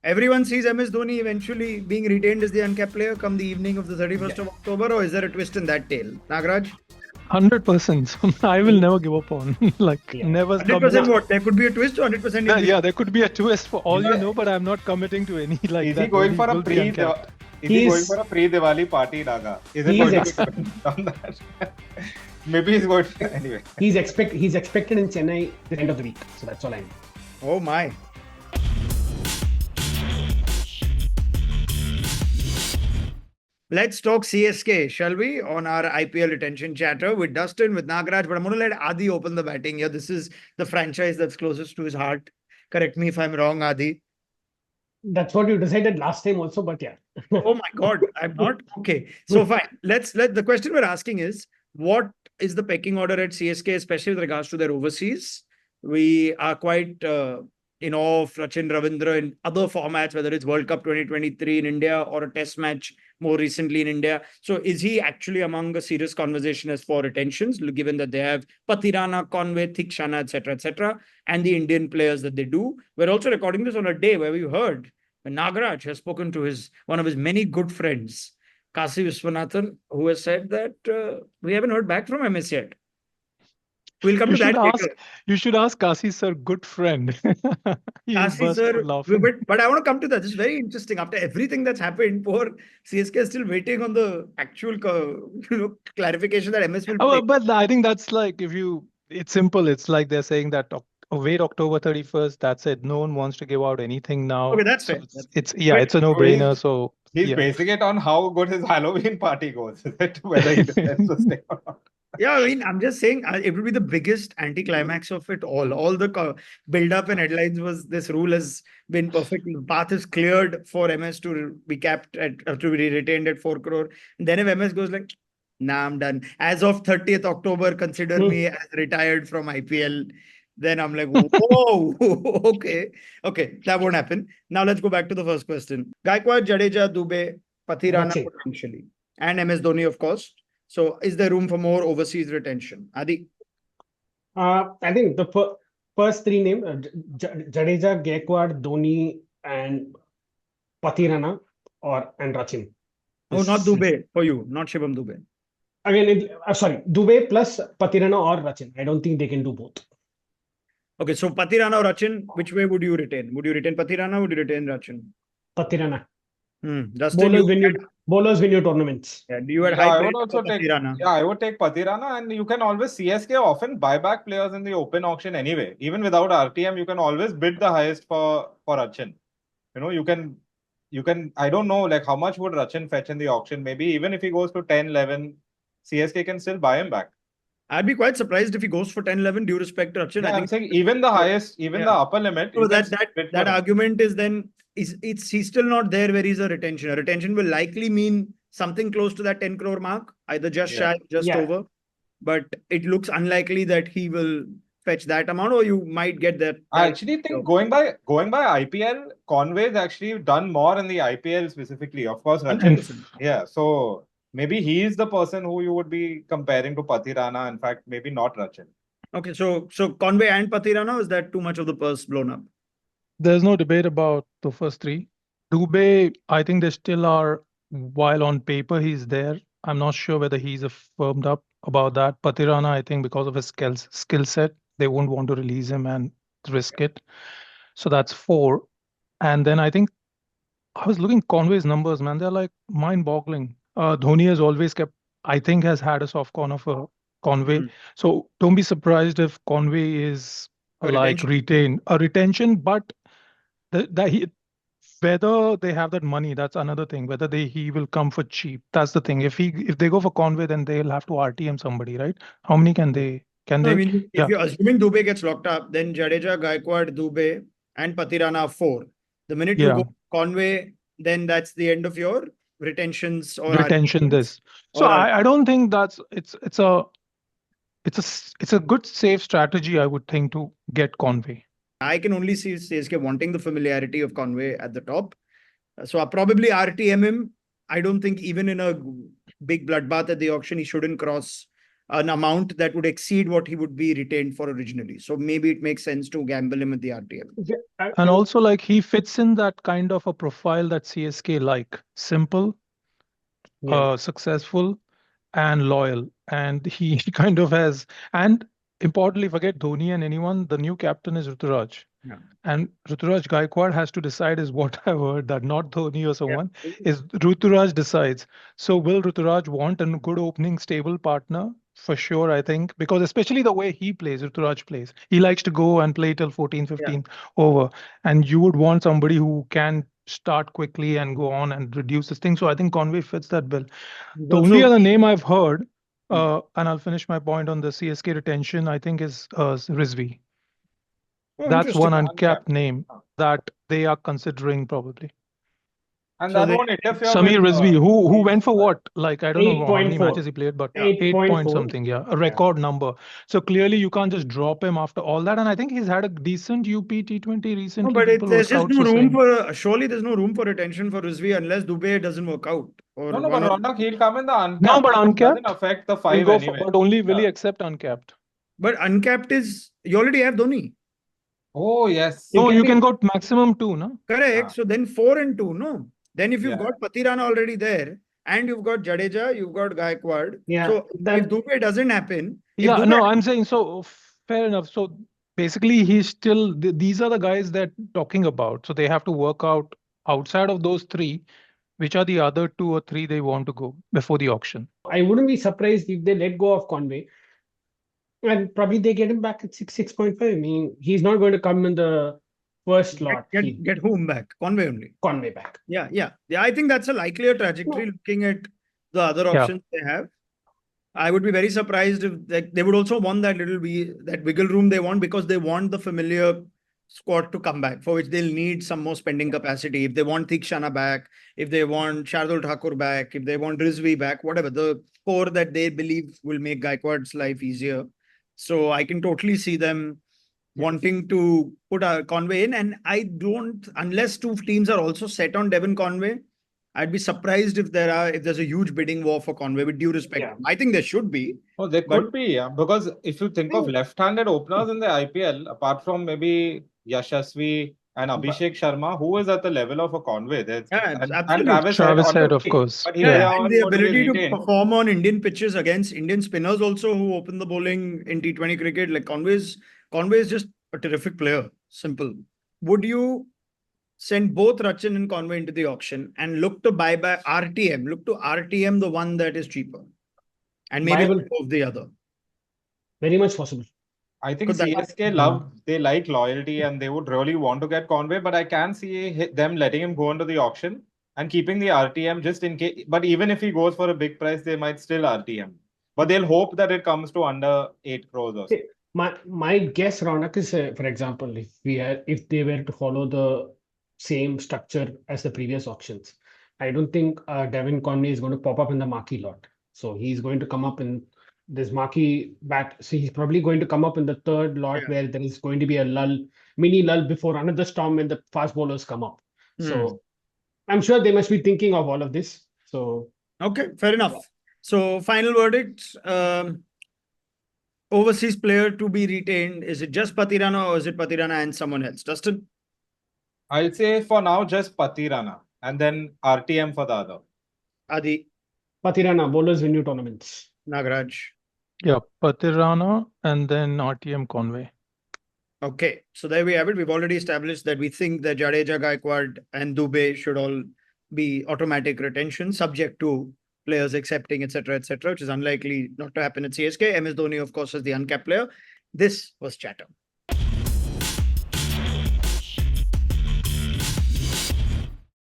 Everyone sees MS Dhoni eventually being retained as the uncapped player come the evening of the 31st of October, or is there a twist in that tale? Nagraj? 100%. I will never give up on. Like, Yeah. never 100% commit. what? There could be a twist, or 100% Yeah, there could be a twist for all Is you it- know, but I'm not committing to any like Is that. he going Dhoni for a will be uncapped. Is he going He's- for a pre-Diwali party, Naga? Is it He going is to be on that? Maybe he's going to, anyway. He's expected in Chennai the end of the week. So that's all I know. Oh my. Let's talk CSK, shall we? On our IPL retention chatter with Dustin, with Nagraj. But I'm going to let Adi open the batting here. This is the franchise that's closest to his heart. Correct me if I'm wrong, Adi. That's what you decided last time also, but yeah. Oh my God, I'm not. Okay. So fine. The question we're asking is, what is the pecking order at CSK, especially with regards to their overseas? We are quite in awe of Rachin Ravindra in other formats, whether it's World Cup 2023 in India or a test match more recently in India. So is he actually among a serious conversation as for retentions, given that they have Patirana, Conway, Thikshana, etc., and the Indian players that they do? We're also recording this on a day where we heard when Nagraj has spoken to one of his many good friends, Kasi Viswanathan, who has said that we haven't heard back from MS yet. We'll come to that later. You should ask Kasi sir, good friend. Kasi sir, but I want to come to that. This is very interesting. After everything that's happened, poor CSK is still waiting on the actual clarification that MS will play. But I think that's like, it's simple. It's like they're saying that wait October 31st. That's it. No one wants to give out anything now. Okay, that's fair. It's a no-brainer. So he's basing it on how good his Halloween party goes. Is it whether he decides to stay or not? Yeah, I mean, I'm just saying it will be the biggest anticlimax of it all. All the build-up and headlines was this rule has been perfect. The path is cleared for MS to be capped to be retained at 4 crore. And then if MS goes like, nah, I'm done. As of 30th October, consider me as retired from IPL. Then I'm like, whoa, okay, that won't happen. Now let's go back to the first question. Gaikwad, Jadeja, Dubey, Pathirana potentially, and MS Dhoni, of course. So is there room for more overseas retention? Adi? I think the first three names, Jadeja, Gaikwad, Dhoni, and Pathirana and Rachin. Oh, not Dubey for you, not Shivam Dubey. Again, sorry, Dubey plus Pathirana or Rachin. I don't think they can do both. Okay, so Pathirana or Rachin, which way would you retain? Would you retain Pathirana or would you retain Rachin? Pathirana. Bowlers win your tournaments. Yeah, you had I would also take Pathirana. Yeah, I would take Pathirana, and you can always CSK often buy back players in the open auction anyway. Even without RTM, you can always bid the highest for Rachin. You can I don't know like how much would Rachin fetch in the auction. Maybe even if he goes to 10, 11, CSK can still buy him back. I'd be quite surprised if he goes for 10, 11, due respect to Rachin. Yeah, I'm saying even the highest, the upper limit. So that argument is then he's still not there where he's a retention. A retention will likely mean something close to that 10 crore mark, either just shy, just over. But it looks unlikely that he will fetch that amount, or you might get that. I actually think going by IPL, Conway's actually done more in the IPL specifically. Of course, Rachin. Yeah, so maybe he is the person who you would be comparing to Pathirana. In fact, maybe not Rachin. Okay, so Conway and Pathirana, is that too much of the purse blown up? There's no debate about the first three. Dubey, I think they still are, while on paper he's there. I'm not sure whether he's firmed up about that. Pathirana, I think because of his skill set, they won't want to release him and risk it. So that's 4. And then I think I was looking Conway's numbers, man. They're like mind-boggling. Dhoni has always has had a soft corner for Conway. So don't be surprised if Conway is retain a retention, but whether they have that money, that's another thing. Whether he will come for cheap, that's the thing. If they go for Conway, then they'll have to RTM somebody, right? How many can they? I mean, if you're assuming Dubey gets locked up, then Jadeja, Gaikwad, Dubey, and Pathirana are 4. The minute you go Conway, then that's the end of your retentions or retention. So I don't think it's a good safe strategy, I would think, to get Conway. I can only see CSK wanting the familiarity of Conway at the top. So I'll probably RTM him. I don't think even in a big bloodbath at the auction, he shouldn't cross an amount that would exceed what he would be retained for originally. So maybe it makes sense to gamble him at the RTM. Yeah, And also, like, he fits in that kind of a profile that CSK like. Simple, yeah. successful, and loyal. And he kind of has, and importantly, forget Dhoni and anyone, the new captain is Ruturaj. Yeah. And Ruturaj Gaikwad has to decide, is what I've heard, that not Dhoni or someone, Yeah. is Ruturaj decides. So will Ruturaj want a good opening, stable partner? For sure, I think, because especially the way he plays, Ruturaj plays, he likes to go and play till 14, 15 over. And you would want somebody who can start quickly and go on and reduce this thing. So I think Conway fits that bill. He's The only also- other name I've heard, Hmm. and I'll finish my point on the CSK retention, I think is Rizvi. Oh, That's one interesting. uncapped name that they are considering probably. And So that they- won't interfere Samir with, Rizvi, who went for what? Like, I don't know how many 8.4. matches he played, but Yeah. 8 point 8.4. something, yeah, a record number. So clearly you can't just drop him after all that. And I think he's had a decent UP T20 recently. No, but People were there's just scouts no were room saying. for surely there's no room for retention for Rizvi unless Dubey doesn't work out. Or no, one but of- Ronak, he'll come in the uncapped. No, but It uncapped, doesn't affect the He'll five go for, anyway. but only will he Yeah. accept uncapped? But uncapped is you already have Dhoni. Oh, yes. No, can you be- can go maximum 2, no? Correct. Ah. So then 4 and 2, no? Then if you've Yeah. got Patirana already there and you've got Jadeja, you've got Gaikwad. Yeah, So that- if Dubey doesn't happen, if Yeah, Dubey- no, I'm saying so fair enough. So basically, he's still these are the guys that talking about. So they have to work out outside of those three, which are the other 2 or 3 they want to go before the auction. I wouldn't be surprised if they let go of Conway. And probably they get him back at 6.5. I mean, he's not going to come in the first slot. get whom back? Conway only. Conway back. Yeah. I think that's a likelier trajectory looking at the other Yeah. options they have. I would be very surprised if they would also want that that wiggle room they want because they want the familiar squad to come back, for which they'll need some more spending capacity. If they want Theekshana back, if they want Shardul Thakur back, if they want Rizvi back, whatever, the core that they believe will make Gaikwad's life easier. So I can totally see them wanting to put a Conway in. And I don't, unless 2 teams are also set on Devon Conway, I'd be surprised if there's a huge bidding war for Conway, with due respect. Yeah. I think there should be. Oh, there But- could be, yeah. Because if you think of left-handed openers in the IPL, apart from maybe Yashasvi and Abhishek Sharma, who is at the level of a Conway? There's Yeah, and absolutely. Travis Travis Head, Head, of obviously, course. but he Yeah. they And are the going to be ability to retained. perform on Indian pitches against Indian spinners also who open the bowling in T20 cricket. Like Conway is just a terrific player. Simple. Would you send both Rachin and Conway into the auction and look to buy back RTM? Look to RTM, the one that is cheaper, and maybe Viable. let go of the other. Very much possible. I think But that- CSK they like loyalty and they would really want to get Conway, but I can see them letting him go into the auction and keeping the RTM just in case. But even if he goes for a big price, they might still RTM. But they'll hope that it comes to under 8 crores or so. My guess, Ronak, is for example, if they were to follow the same structure as the previous auctions, I don't think Devon Conway is going to pop up in the marquee lot. So he's going to come up in this marquee bat. So he's probably going to come up in the third lot Yeah. where there is going to be a mini lull before another storm when the fast bowlers come up. So I'm sure they must be thinking of all of this. So Okay, fair enough. So final verdict, overseas player to be retained. Is it just Patirana or is it Patirana and someone else? Dustin? I'll say for now just Patirana and then RTM for the other. Adi? Patirana, bowlers win new tournaments. Nagaraj? Yeah, Patirana and then RTM Conway. Okay, so there we have it. We've already established that we think that Jadeja, Gaikwad and Dubey should all be automatic retention, subject to players accepting, etc., which is unlikely not to happen at CSK. MS Dhoni, of course, is the uncapped player. This was Chatham.